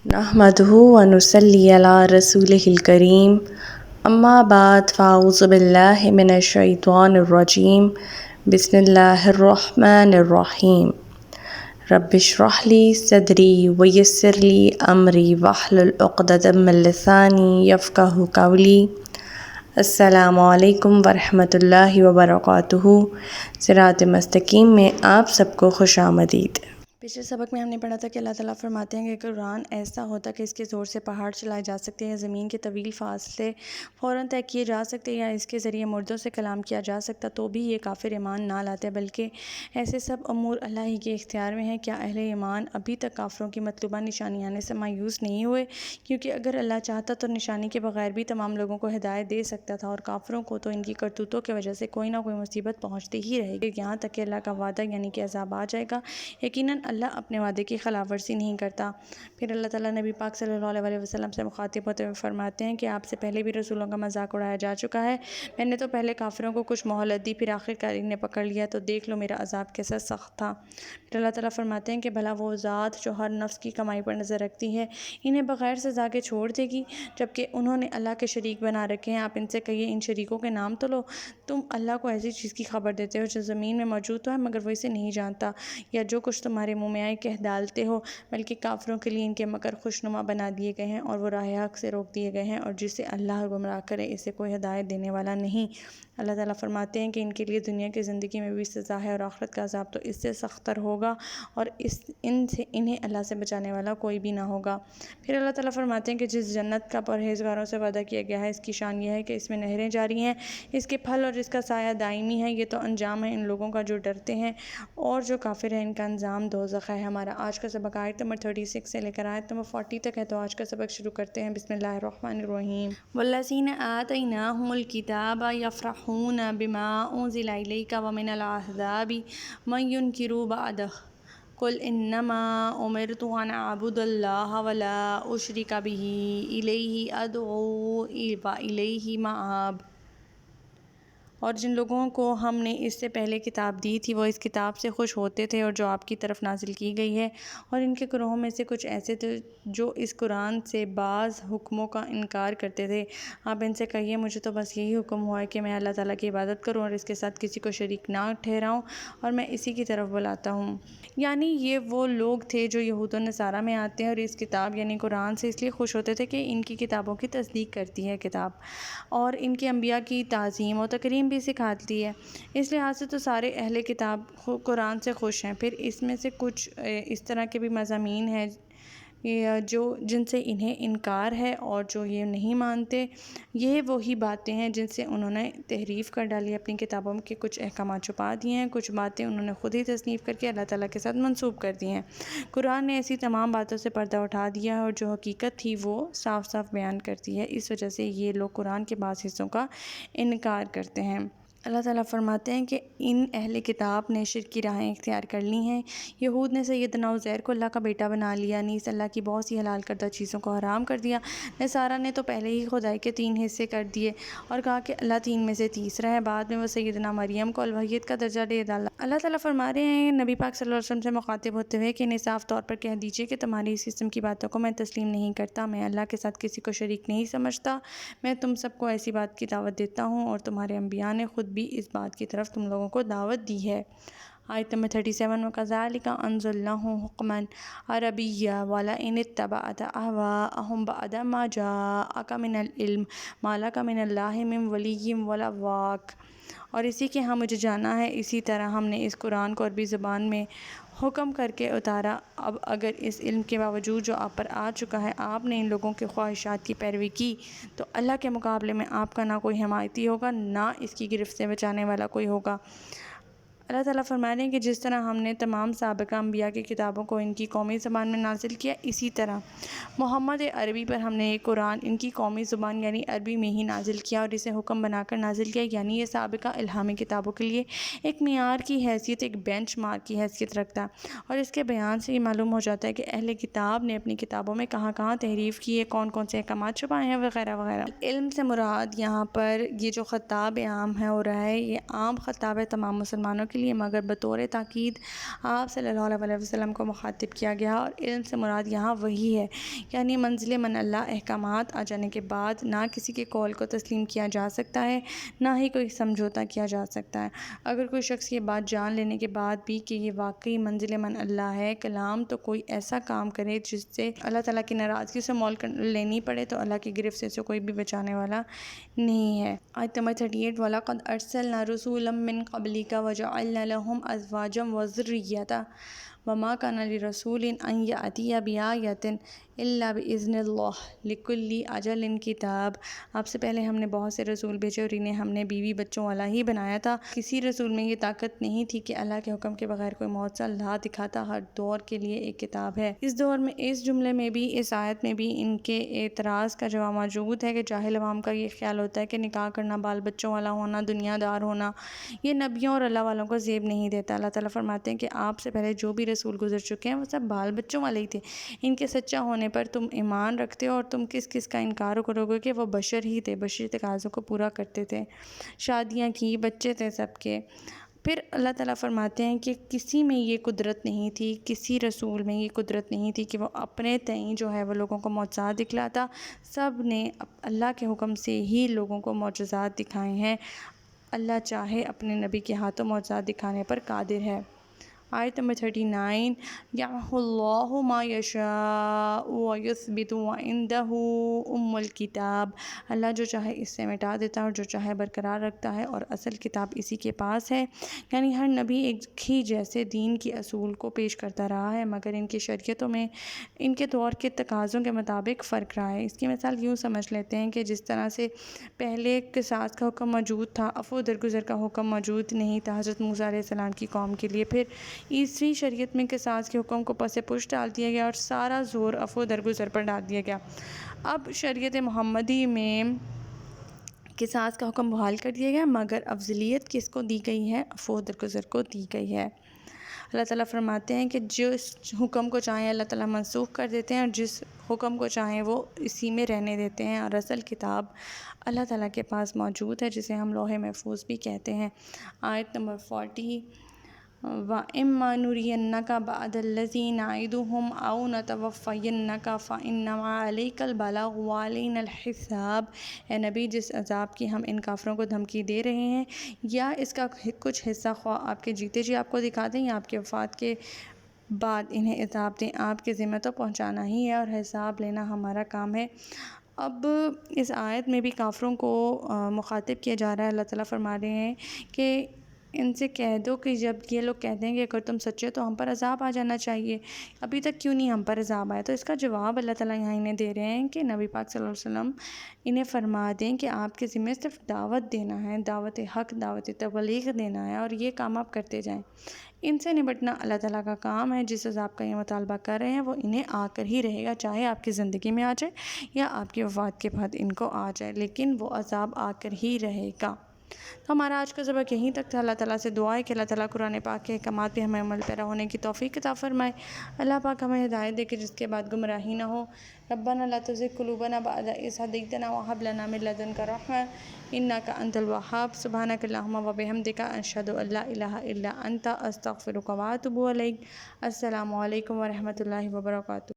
نحمده ونصلي على رسوله الكريم اما بعد فاعوذ بالله من الشيطان الرجيم بسم الله الرحمن الرحيم رب اشرح لي صدري ويسر لي امري واحلل عقدة من لساني يفقهوا قولي السلام علیکم ورحمۃ اللہ وبرکاتہ۔ صراط مستقیم میں آپ سب کو خوش آمدید۔ پچھلے سبق میں ہم نے پڑھا تھا کہ اللہ تعالیٰ فرماتے ہیں کہ قرآن ایسا ہوتا کہ اس کے زور سے پہاڑ چلائے جا سکتے ہیں یا زمین کے طویل فاصلے فوراً طے کیے جا سکتے یا اس کے ذریعے مردوں سے کلام کیا جا سکتا، تو بھی یہ کافر ایمان نہ لاتے، بلکہ ایسے سب امور اللہ ہی کے اختیار میں ہیں۔ کیا اہل ایمان ابھی تک کافروں کی مطلوبہ نشانی آنے سے مایوس نہیں ہوئے؟ کیونکہ اگر اللہ چاہتا تو نشانی کے بغیر بھی تمام لوگوں کو ہدایت دے سکتا تھا، اور کافروں کو تو ان کی کرتوتوں کی وجہ سے کوئی نہ کوئی مصیبت پہنچتی ہی رہے گی، یہاں تک کہ اللہ کا وعدہ یعنی کہ عذاب آ جائے گا۔ یقیناً اللہ اپنے وعدے کی خلاف ورزی نہیں کرتا۔ پھر اللہ تعالیٰ نبی پاک صلی اللہ علیہ وسلم سے مخاطب ہوتے ہوئے فرماتے ہیں کہ آپ سے پہلے بھی رسولوں کا مذاق اڑایا جا چکا ہے۔ میں نے تو پہلے کافروں کو کچھ مہلت دی، پھر آخرکار انہیں پکڑ لیا، تو دیکھ لو میرا عذاب کیسا سخت تھا۔ پھر اللہ تعالیٰ فرماتے ہیں کہ بھلا وہ ذات جو ہر نفس کی کمائی پر نظر رکھتی ہے انہیں بغیر سزا کے چھوڑ دے گی، جبکہ انہوں نے اللہ کے شریک بنا رکھے ہیں؟ آپ ان سے کہیے ان شریکوں کے نام تو لو۔ تم اللہ کو ایسی چیز کی خبر دیتے ہو جو زمین میں موجود تو ہے مگر وہ اسے نہیں جانتا، یا جو کچھ تمہارے منہ میں آئے کہہ ڈالتے ہو، بلکہ کافروں کے لیے ان کے مکر خوشنما بنا دیے گئے ہیں اور وہ راہ حق سے روک دیے گئے ہیں، اور جسے اللہ گمراہ کرے اسے کوئی ہدایت دینے والا نہیں۔ اللہ تعالیٰ فرماتے ہیں کہ ان کے لیے دنیا کی زندگی میں بھی سزا ہے، اور آخرت کا عذاب تو اس سے سختر ہوگا، اور انہیں اللہ سے بچانے والا کوئی بھی نہ ہوگا۔ پھر اللہ تعالیٰ فرماتے ہیں کہ جس جنت کا پرہیزگاروں سے وعدہ کیا گیا ہے اس کی شان یہ ہے کہ اس میں نہریں جاری ہیں، اس کے پھل اور اس کا سایہ دائمی ہے۔ یہ تو انجام ہے ان لوگوں کا جو ڈرتے ہیں، اور جو کافر ہیں ان کا انجام دوزخ ہے۔ ہمارا آج کا سبق آیت نمبر 36 سے لے کر آیت نمبر 40 تک ہے، تو آج کا سبق شروع کرتے ہیں۔ بسم اللہ الرحمن الرحیم۔ والذین آتیناہم الکتاب یفرحون بما انزل الیک ومن الاحزاب من ینکر بعدہ قل انما امرت ان اعبد اللہ ولا اشرک بہ الیہ ادعو والیہ مآب۔ اور جن لوگوں کو ہم نے اس سے پہلے کتاب دی تھی وہ اس کتاب سے خوش ہوتے تھے اور جو آپ کی طرف نازل کی گئی ہے، اور ان کے گروہوں میں سے کچھ ایسے تھے جو اس قرآن سے بعض حکموں کا انکار کرتے تھے۔ آپ ان سے کہیے مجھے تو بس یہی حکم ہوا ہے کہ میں اللہ تعالیٰ کی عبادت کروں اور اس کے ساتھ کسی کو شریک نہ ٹھہراؤں، اور میں اسی کی طرف بلاتا ہوں۔ یعنی یہ وہ لوگ تھے جو یہود و نصارہ میں آتے ہیں اور اس کتاب یعنی قرآن سے اس لیے خوش ہوتے تھے کہ ان کی کتابوں کی تصدیق کرتی ہے کتاب، اور ان کے انبیاء کی تعظیم و تکریم بھی سکھاتی ہے۔ اس لحاظ سے تو سارے اہل کتاب قرآن سے خوش ہیں۔ پھر اس میں سے کچھ اس طرح کے بھی مضامین ہیں جن سے انہیں انکار ہے اور جو یہ نہیں مانتے۔ یہ وہی باتیں ہیں جن سے انہوں نے تحریف کر ڈالی، اپنی کتابوں کے کچھ احکامات چھپا دیے ہیں، کچھ باتیں انہوں نے خود ہی تصنیف کر کے اللہ تعالیٰ کے ساتھ منسوب کر دی ہیں۔ قرآن نے ایسی تمام باتوں سے پردہ اٹھا دیا ہے اور جو حقیقت تھی وہ صاف صاف بیان کرتی ہے۔ اس وجہ سے یہ لوگ قرآن کے بعض حصوں کا انکار کرتے ہیں۔ اللہ تعالیٰ فرماتے ہیں کہ ان اہل کتاب نے شرک کی راہیں اختیار کر لی ہیں۔ یہود نے سیدنا عزیر کو اللہ کا بیٹا بنا لیا، نیز اللہ کی بہت سی حلال کردہ چیزوں کو حرام کر دیا۔ نصارہ نے تو پہلے ہی خدائی کے 3 حصے کر دیے اور کہا کہ اللہ 3 میں سے تیسرا ہے۔ بعد میں وہ سیدنا مریم کو الوحیت کا درجہ دے ڈالا۔ اللہ تعالیٰ فرما رہے ہیں نبی پاک صلی اللہ علیہ وسلم سے مخاطب ہوتے ہوئے کہ انہیں صاف طور پر کہہ دیجیے کہ تمہاری اس قسم کی باتوں کو میں تسلیم نہیں کرتا، میں اللہ کے ساتھ کسی کو شریک نہیں سمجھتا، میں تم سب کو ایسی بات کی دعوت دیتا ہوں اور تمہارے انبیاء نے خود بھی اس بات کی طرف تم لوگوں کو دعوت دی ہے۔ آیت نمبر 37۔ وَكَذَلِكَ أَنزَلْنَاهُ حُكْمًا عَرَبِيًّا وَلَئِنِ اتَّبَعْتَ أَهْوَاءَهُمْ بَعْدَ مَا جَاءَكَ مِنَ الْعِلْمِ مَا لَكَ مِنَ اللَّهِ مِنْ وَلِيٍّ وَلَا وَاقٍ۔ اور اسی کے ہاں مجھے جانا ہے، اسی طرح ہم نے اس قرآن کو عربی زبان میں حکم کر کے اتارا۔ اب اگر اس علم کے باوجود جو آپ پر آ چکا ہے آپ نے ان لوگوں کی خواہشات کی پیروی کی، تو اللہ کے مقابلے میں آپ کا نہ کوئی حمایتی ہوگا نہ اس کی گرفت سے بچانے والا کوئی ہوگا۔ اللہ تعالیٰ فرما رہے ہیں کہ جس طرح ہم نے تمام سابقہ انبیاء کی کتابوں کو ان کی قومی زبان میں نازل کیا، اسی طرح محمد عربی پر ہم نے یہ قرآن ان کی قومی زبان یعنی عربی میں ہی نازل کیا اور اسے حکم بنا کر نازل کیا، یعنی یہ سابقہ الہامی کتابوں کے لیے ایک معیار کی حیثیت، ایک بینچ مارک کی حیثیت رکھتا ہے۔ اور اس کے بیان سے یہ معلوم ہو جاتا ہے کہ اہل کتاب نے اپنی کتابوں میں کہاں کہاں تحریف کی ہے، کون کون سے احکامات چھپائے ہیں وغیرہ وغیرہ۔ علم سے مراد یہاں پر یہ جو خطاب عام ہے ہو رہا ہے، یہ عام خطاب ہے تمام مسلمانوں کے کے لیے، مگر بطور تاکید آپ صلی اللہ علیہ وسلم کو مخاطب کیا گیا، اور علم سے مراد یہاں وہی ہے، یعنی منزل من اللہ احکامات آ جانے کے بعد نہ کسی کے قول کو تسلیم کیا جا سکتا ہے، نہ ہی کوئی سمجھوتا کیا جا سکتا ہے۔ اگر کوئی شخص یہ بات جان لینے کے بعد بھی کہ یہ واقعی منزل من اللہ ہے کلام، تو کوئی ایسا کام کرے جس سے اللہ تعالیٰ کی ناراضگی سے مول لینی پڑے، تو اللہ کی گرفت سے کوئی بھی بچانے والا نہیں ہے۔ آیت نمبر 38 وَلَقَدْ أَرْسَلْنَا رُسُولًا مِّن قَبْلِكَ وَجَعَلْنَا لَهُمْ أَزْوَاجًا وَذُرِّيَّةً وَمَا كَانَ لِرَسُولٍ أَن يَأْتِيَ بِآيَةٍ إِلَّا بِإِذْنِ اللَّهِ لِكُلِّ أَجَلٍ كِتَابٌ۔ آپ سے پہلے ہم نے بہت سے رسول بھیجے اور انہیں ہم نے بیوی بچوں والا ہی بنایا تھا۔ کسی رسول میں یہ طاقت نہیں تھی کہ اللہ کے حکم کے بغیر کوئی معجزہ لا دکھاتا۔ ہر دور کے لیے ایک کتاب ہے۔ اس دور میں، اس جملے میں بھی، اس آیت میں بھی ان کے اعتراض کا جواب موجود ہے کہ جاہل عوام کا یہ خیال ہوتا ہے کہ نکاح کرنا، بال بچوں والا ہونا، دنیا دار ہونا، یہ نبیوں اور اللہ والوں کو زیب نہیں دیتا۔ اللہ تعالیٰ فرماتے ہیں کہ آپ سے پہلے جو بھی رسول گزر چکے ہیں وہ سب بال بچوں والے ہی تھے۔ ان کے سچا ہونے پر تم ایمان رکھتے ہو، اور تم کس کس کا انکار کرو گے کہ وہ بشر ہی تھے، بشری تقاضوں کو پورا کرتے تھے، شادیاں کی، بچے تھے سب کے۔ پھر اللہ تعالیٰ فرماتے ہیں کہ کسی میں یہ قدرت نہیں تھی، کسی رسول میں یہ قدرت نہیں تھی کہ وہ اپنے تئیں جو ہے وہ لوگوں کو معجزات دکھلاتا۔ سب نے اللہ کے حکم سے ہی لوگوں کو معجزات دکھائے ہیں۔ اللہ چاہے اپنے نبی کے ہاتھوں معجزات دکھانے پر قادر ہے۔ آیت نمبر 39 یَمْحُو اللَّهُ مَا یَشَاءُ وَیُثْبِتُ وَعِندَهُ أُمُّ الْکِتَابِ۔ اللہ جو چاہے اس سے مٹا دیتا ہے اور جو چاہے برقرار رکھتا ہے، اور اصل کتاب اسی کے پاس ہے۔ یعنی ہر نبی ایک ہی جیسے دین کی اصول کو پیش کرتا رہا ہے، مگر ان کی شریعتوں میں ان کے دور کے تقاضوں کے مطابق فرق رہا ہے۔ اس کی مثال یوں سمجھ لیتے ہیں کہ جس طرح سے پہلے قصاص کا حکم موجود تھا، عفو درگزر کا حکم موجود نہیں تھا حضرت موسیٰ علیہ السلام کی قوم کے لیے، پھر عیسوی شریعت میں قصاص کے حکم کو پس پش ڈال دیا گیا اور سارا زور عفو درگزر پر ڈال دیا گیا۔ اب شریعت محمدی میں قصاص کا حکم بحال کر دیا گیا، مگر افضلیت کس کو دی گئی ہے؟ عفو درگزر کو دی گئی ہے۔ اللہ تعالیٰ فرماتے ہیں کہ جس حکم کو چاہیں اللہ تعالیٰ منسوخ کر دیتے ہیں، اور جس حکم کو چاہیں وہ اسی میں رہنے دیتے ہیں، اور اصل کتاب اللہ تعالیٰ کے پاس موجود ہے، جسے ہم لوح محفوظ بھی کہتے ہیں۔ آیت نمبر 40 وَإِمَّا نُرِيَنَّكَ بَعْضَ الَّذِي نَعِدُهُمْ أَوْ نَتَوَفَّيَنَّكَ فَإِنَّمَا عَلَيْكَ الْبَلَاغُ وَعَلَيْنَا الْحِسَابُ۔ اے نبی، جس عذاب کی ہم ان کافروں کو دھمکی دے رہے ہیں، یا اس کا کچھ حصہ خواہ آپ کے جیتے جی آپ کو دکھا دیں یا آپ کے وفات کے بعد انہیں عذاب دیں، آپ کے ذمہ تو پہنچانا ہی ہے اور حساب لینا ہمارا کام ہے۔ اب اس آیت میں بھی کافروں کو مخاطب کیا جا رہا ہے۔ اللہ تعالیٰ فرما رہے ہیں کہ ان سے کہہ دو کہ جب یہ لوگ کہتے ہیں کہ اگر تم سچے تو ہم پر عذاب آ جانا چاہیے، ابھی تک کیوں نہیں ہم پر عذاب آیا؟ تو اس کا جواب اللہ تعالیٰ یہاں انہیں دے رہے ہیں کہ نبی پاک صلی اللہ علیہ وسلم انہیں فرما دیں کہ آپ کے ذمہ صرف دعوت دینا ہے، دعوت حق، دعوت تبلیغ دینا ہے، اور یہ کام آپ کرتے جائیں۔ ان سے نمٹنا اللہ تعالیٰ کا کام ہے۔ جس عذاب کا یہ مطالبہ کر رہے ہیں وہ انہیں آ کر ہی رہے گا، چاہے آپ کی زندگی میں آ جائے یا آپ کی وفات کے بعد ان کو آ جائے، لیکن وہ عذاب آ کر ہی رہے گا۔ تو ہمارا آج کا سبق یہیں تک تھا۔ اللہ تعالیٰ سے دعا ہے کہ اللہ تعالیٰ قرآن پاک کے احکامات پہ ہمیں عمل پیرا ہونے کی توفیق عطا فرمائے۔ اللہ پاک ہمیں ہدایت دے کہ جس کے بعد گمراہی نہ ہو۔ ربنا لا تزغ قلوبنا بعد إذ هديتنا وهب لنا من لدنك رحمة إنك أنت الوهاب۔ سبحانك اللهم وبحمدك أشهد أن لا إله إلا أنت أستغفرك وأتوب إليك۔ السلام علیکم ورحمۃ اللہ وبرکاتہ۔